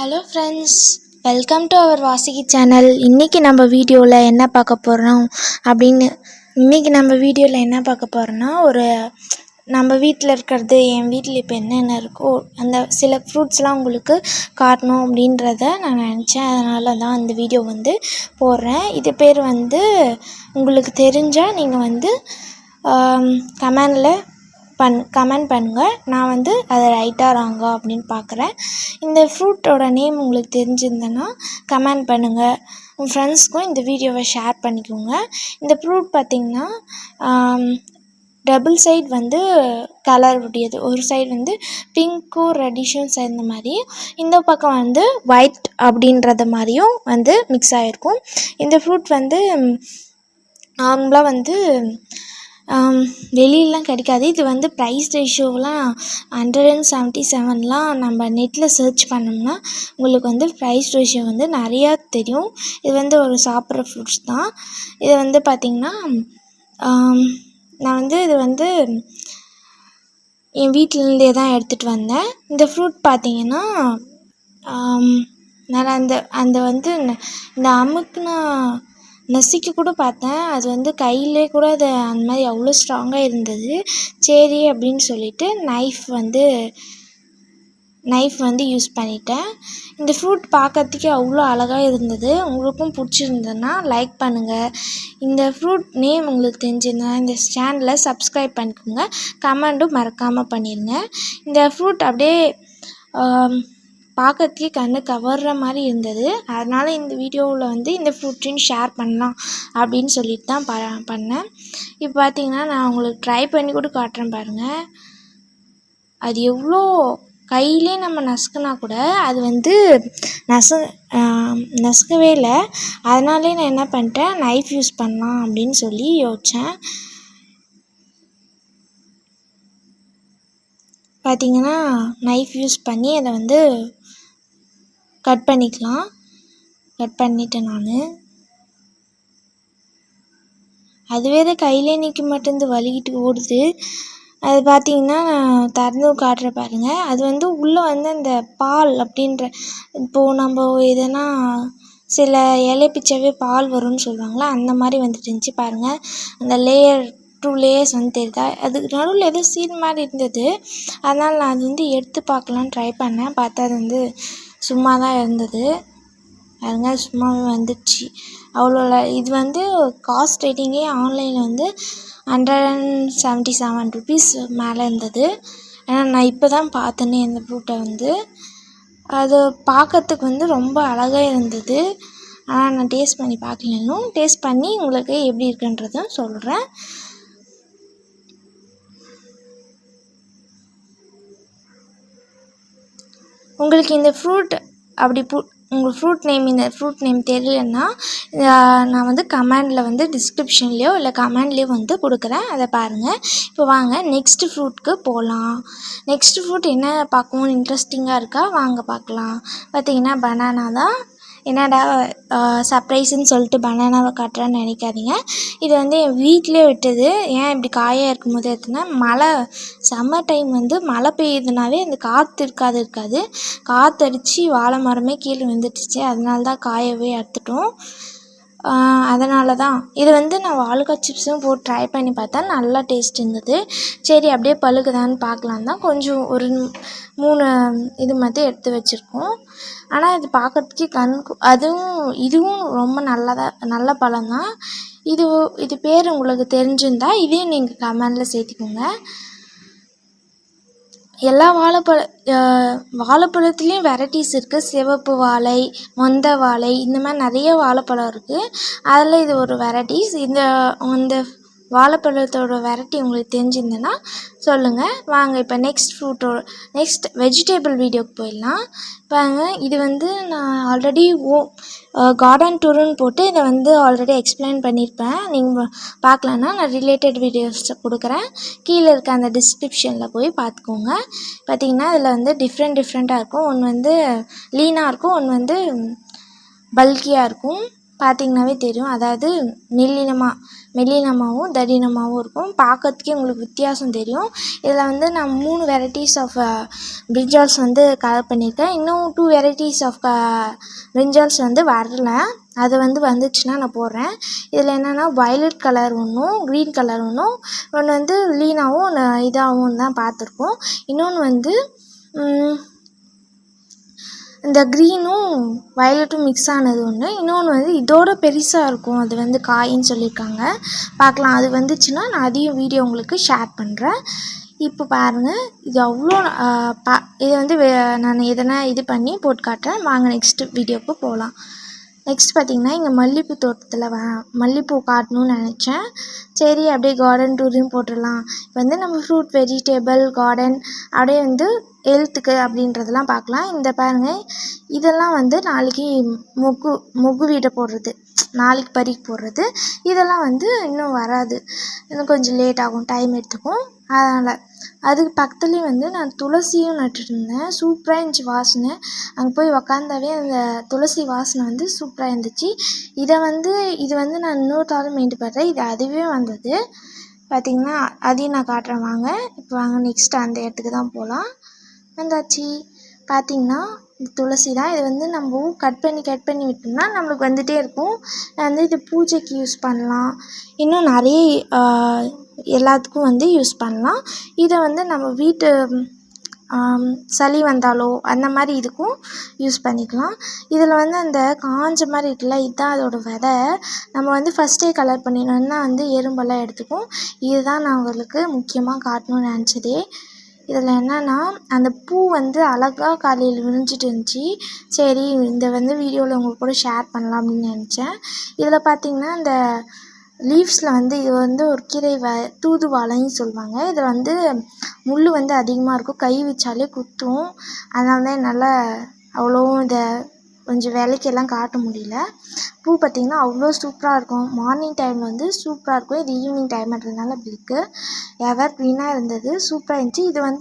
Hello friends, welcome to our Vasuki channel. இன்றைக்கி நம்ம வீடியோவில் என்ன பார்க்க போகிறோன்னா ஒரு நம்ம வீட்டில் இருக்கிறது, என் வீட்டில் இப்போ என்னென்ன இருக்கோ அந்த சில ஃப்ரூட்ஸ்லாம் உங்களுக்கு காட்டணும் அப்படின்றத நான் நினச்சேன். அதனால தான் இந்த வீடியோ போடுறேன். இது பேர் உங்களுக்கு தெரிஞ்சால் நீங்கள் கமெண்ட் பண்ணுங்கள். நான் அதை ரைட்டாக ராங்கா அப்படின்னு பார்க்குறேன். இந்த ஃப்ரூட்டோட நேம் உங்களுக்கு தெரிஞ்சிருந்தேன்னா கமெண்ட் பண்ணுங்கள். உங்கள் ஃப்ரெண்ட்ஸ்க்கும் இந்த வீடியோவை ஷேர் பண்ணிக்கோங்க. இந்த ஃப்ரூட் பார்த்திங்கன்னா டபுள் சைடு கலர் உடையது. ஒரு சைடு பிங்க்கும் ரெட்டிஷும் சேர்ந்த மாதிரி, இந்த பக்கம் ஒயிட் அப்படின்றது மாதிரியும் மிக்ஸ் ஆகிருக்கும். இந்த ஃப்ரூட் நார்மலாக வெளியிலலாம் கிடைக்காது. இது ப்ரைஸ் ரேஷியோலாம் 177லாம் நம்ம நெட்டில் சர்ச் பண்ணோம்னா உங்களுக்கு ப்ரைஸ் ரேஷியோ நிறையா தெரியும். இது ஒரு சாப்பிட்ற ஃப்ரூட்ஸ் தான். இது பார்த்திங்கன்னா நான் இது என் வீட்டிலேருந்தே தான் எடுத்துகிட்டு வந்தேன். இந்த ஃப்ரூட் பார்த்திங்கன்னா நான் இந்த அமுக்குனா நசுக்கி கூட பார்த்தேன். அது கையிலே கூட அது அந்த மாதிரி அவ்வளோ ஸ்ட்ராங்காக இருந்தது. சரி அப்படின்னு சொல்லிட்டு நைஃப் யூஸ் பண்ணிட்டேன். இந்த ஃப்ரூட் பார்க்கறதுக்கே அவ்வளோ அழகாக இருந்தது. உங்களுக்கும் பிடிச்சிருந்ததுன்னா லைக் பண்ணுங்கள். இந்த ஃப்ரூட் நேம் உங்களுக்கு தெரிஞ்சிருந்தா இந்த சேனலை சப்ஸ்கிரைப் பண்ணிக்கோங்க. கமெண்ட்டும் மறக்காமல் பண்ணிடுங்க. இந்த ஃப்ரூட் அப்படியே பார்க்கறதுக்கே கண்ணு கவர்ற மாதிரி இருந்தது. அதனால் இந்த வீடியோவில் இந்த ஃப்ரூட்டையும் ஷேர் பண்ணலாம் அப்படின்னு சொல்லிட்டு தான் பண்ணேன். இப்போ பார்த்திங்கன்னா நான் உங்களுக்கு ட்ரை பண்ணி கூட காட்டுறேன் பாருங்கள். அது எவ்வளோ கையிலே நம்ம நசுக்குனா கூட அது நசுக்கவே இல்லை. அதனாலே நான் என்ன பண்ணிட்டேன், நைஃப் யூஸ் பண்ணலாம் அப்படின்னு சொல்லி யோசித்தேன். பார்த்திங்கன்னா நைஃப் யூஸ் பண்ணி அதை கட் பண்ணிக்கலாம். கட் பண்ணிட்டேன் நான். அதுவே தான் கையிலே நிற்க மாட்டேங்குது, வலிக்கிட்டு ஓடுது. அது பார்த்திங்கன்னா நான் திறந்து காட்டுற பாருங்கள். அது உள்ளே அந்த பால் அப்படின்ற, இப்போது நம்ம எதனா சில இலை பிச்சாவே பால் வரும்னு சொல்லுவாங்களா, அந்த மாதிரி இருந்துச்சு பாருங்கள். அந்த லேயர் 2 லேயர்ஸ் தெரியுதா. அதுக்கு நடுவில் ஏதோ சீட் மாதிரி இருந்தது. அதனால் நான் அது எடுத்து பார்க்கலான்னு ட்ரை பண்ணேன். பார்த்தா அது சும்மா தான் இருந்தது. பாருங்க, சும்மாவே வந்துடுச்சு. அவ்வளோ இது காஸ்ட் ரேட்டிங்கே ஆன்லைனில் 177 ருபீஸ் மேலே இருந்தது. ஏன்னா நான் இப்போ தான் பார்த்தேனே இந்த ஃப்ரூட்டை. அது பார்க்கறதுக்கு ரொம்ப அழகாக இருந்தது. ஆனால் நான் டேஸ்ட் பண்ணி பார்க்கலனும். டேஸ்ட் பண்ணி உங்களுக்கு எப்படி இருக்குன்றதும் சொல்கிறேன். உங்களுக்கு இந்த ஃப்ரூட் உங்கள் இந்த ஃப்ரூட் நேம் தெரியலன்னா நான் கமெண்டில் டிஸ்கிரிப்ஷன்லேயோ இல்லை கமெண்ட்லேயோ கொடுக்குறேன். அதை பாருங்கள். இப்போ வாங்க நெக்ஸ்ட் ஃப்ரூட்க்கு போகலாம். நெக்ஸ்ட் ஃப்ரூட் என்ன பார்க்கவும் இன்ட்ரெஸ்டிங்காக இருக்கா, வாங்க பார்க்கலாம். பார்த்திங்கன்னா பனானா தான். என்னடா சர்ப்ரைஸுன்னு சொல்லிட்டு பனானாவை காட்டுறேன்னு நினைக்காதீங்க. இது என் வீட்டிலே விட்டது. ஏன் இப்படி காயாக இருக்கும்போது எடுத்தோன்னா, சம்மர் டைம் மழை பெய்யுதுனாவே அந்த காற்று இருக்காது. காற்றடிச்சு வாழை மரமே கீழே விழுந்துட்டுச்சு. அதனால தான் காயவே எடுத்துட்டோம். அதனால தான் இது நான் வாழைக்காய் சிப்ஸும் போட்டு ட்ரை பண்ணி பார்த்தேன். நல்லா டேஸ்ட் இருந்தது. சரி அப்படியே பழுக்குதான்னு பார்க்கலாம் தான் கொஞ்சம் ஒரு 3 இது மட்டும் எடுத்து வச்சுருக்கோம். ஆனால் இது பார்க்குறதுக்கே இதுவும் ரொம்ப நல்ல பழம் தான். இது பேர் உங்களுக்கு தெரிஞ்சிருந்தா இதையும் நீங்கள் கமெண்டில் சேர்த்துக்கோங்க. எல்லா வாழைப்பழத்துலேயும் வெரைட்டிஸ் இருக்குது. சிவப்பு வாழை, மொந்த வாழை, இந்த மாதிரி நிறைய வாழைப்பழம் இருக்குது. அதில் இது ஒரு வெரைட்டிஸ். இந்த வாழைப்பழத்தோட வெரைட்டி உங்களுக்கு தெரிஞ்சிருந்ததுன்னா சொல்லுங்கள். வாங்க இப்போ நெக்ஸ்ட் வெஜிடபிள் வீடியோக்கு போயிடலாம். பாருங்க, இது நான் ஆல்ரெடி கார்டன் டூருன்னு போட்டு இதை ஆல்ரெடி எக்ஸ்பிளைன் பண்ணியிருப்பேன். நீங்கள் பார்க்கலன்னா நான் ரிலேட்டட் வீடியோஸ் கொடுக்குறேன். கீழே இருக்க அந்த டிஸ்கிரிப்ஷனில் போய் பார்த்துக்கோங்க. பார்த்திங்கன்னா இதில் டிஃப்ரெண்ட்டாக இருக்கும். ஒன்று லீனாக இருக்கும், ஒன்று பல்கியாக இருக்கும். பார்த்தீங்கன்னாவே தெரியும். அதாவது மெல்லினமாகவும் தடினமாகவும் இருக்கும். பார்க்கறதுக்கே உங்களுக்கு வித்தியாசம் தெரியும். இதில் வந்து நான் 3 வெரைட்டிஸ் ஆஃப் பிரிஞ்சால்ஸ் வந்து கலர் பண்ணியிருக்கேன். இன்னும் 2 வெரைட்டிஸ் ஆஃப் பிரிஞ்சால்ஸ் வந்து வரல. அது வந்து வந்துச்சுன்னா நான் போடுறேன். இதில் என்னென்னா வயலட் கலர் ஒன்றும் க்ரீன் கலர் ஒன்று வந்து லீனாகவும் ஒன்று இதாகவும் தான் பார்த்துருக்கோம். இன்னொன்று வந்து இந்த க்ரீனும் வயலட்டும் மிக்ஸ் ஆனது ஒன்று. இன்னொன்று வந்து இதோட பெருசாக இருக்கும். அது வந்து காயின்னு சொல்லியிருக்காங்க. பார்க்கலாம். அது வந்துச்சுன்னா நான் அதையும் வீடியோ உங்களுக்கு ஷேர் பண்ணுறேன். இப்போ பாருங்கள், இது அவ்வளோ இதை வந்து நான் எதனா இது பண்ணி போட்டு காட்டுறேன். வாங்க நெக்ஸ்ட்டு வீடியோவுக்கு போகலாம். நெக்ஸ்ட் பார்த்திங்கன்னா இங்கே மல்லிகைப்பூ தோட்டத்தில் மல்லிகைப்பூ காட்டணும்னு நினச்சேன். சரி அப்படியே கார்டன் டூரையும் போட்டுடலாம். இப்போ வந்து நம்ம ஃப்ரூட் வெஜிடபிள் கார்டன் அப்படியே வந்து ஹெல்த்துக்கு அப்படின்றதெல்லாம் பார்க்கலாம். இந்த பாருங்கள், இதெல்லாம் வந்து நாளைக்கு மொக்கு வீட்டை போடுறது, நாளைக்கு பறிக்க போடுறது. இதெல்லாம் வந்து இன்னும் வராது, இன்னும் கொஞ்சம் லேட் ஆகும், டைம் எடுத்துக்கும். அதனால் அதுக்கு பக்கத்துலேயும் வந்து நான் துளசியும் நட்டுருந்தேன். சூப்பராக இருந்துச்சு வாசனை. அங்கே போய் உக்காந்தாவே அந்த துளசி வாசனை வந்து சூப்பராக இருந்துச்சு. இது வந்து நான் இன்னொரு தாள் மெயின்டைன் பண்ணுறேன். இது அதுவே வந்தது. பார்த்திங்கன்னா அதையும் நான் காட்டுறேன் வாங்க. இப்போ வாங்க நெக்ஸ்ட்டு அந்த இடத்துக்கு தான் போகலாம். வந்தாச்சு. பார்த்திங்கன்னா இது துளசி தான். இது வந்து நம்ம கட் பண்ணி விட்டோம்னா நம்மளுக்கு வந்துகிட்டே இருக்கும். வந்து இது பூஜைக்கு யூஸ் பண்ணலாம். இன்னும் நிறைய எல்லாத்துக்கும் வந்து யூஸ் பண்ணலாம். இதை வந்து நம்ம வீட்டு சளி வந்தாலோ அந்த மாதிரி இதுக்கும் யூஸ் பண்ணிக்கலாம். இதில் வந்து அந்த காஞ்ச மாதிரி இருக்குல்ல, இதுதான் அதோடய விதை. நம்ம வந்து ஃபஸ்ட்டே கலர் பண்ணிடணும்னா வந்து எறும்பெல்லாம் எடுத்துக்கும். இதுதான் நான் உங்களுக்கு முக்கியமாக காட்டணும்னு நினச்சதே. இதில் என்னென்னா அந்த பூ வந்து அழகாக காலையில் விரிஞ்சிட்டு இருந்துச்சு. சரி இந்த வந்து வீடியோவில் உங்கள் கூட ஷேர் பண்ணலாம் அப்படின்னு நினச்சேன். இதில் பார்த்திங்கன்னா இந்த லீவ்ஸில் வந்து இது வந்து ஒரு கீரை தூதுவளைன்னு சொல்லுவாங்க. இதில் வந்து முள் வந்து அதிகமாக இருக்கும், கை வச்சாலே குத்தும். அதனால தான் என்னால் அவ்வளோவும் இதை கொஞ்சம் விலைக்கெல்லாம் காட்ட முடியல. பூ பார்த்திங்கன்னா அவ்வளோ சூப்பராக இருக்கும். மார்னிங் டைமில் வந்து சூப்பராக இருக்கும். இது ஈவினிங் டைம்ன்றதுனால அப்படி இருக்குது. எவர் க்ரீனாக இருந்தது, சூப்பராக இருந்துச்சு. இது வந்து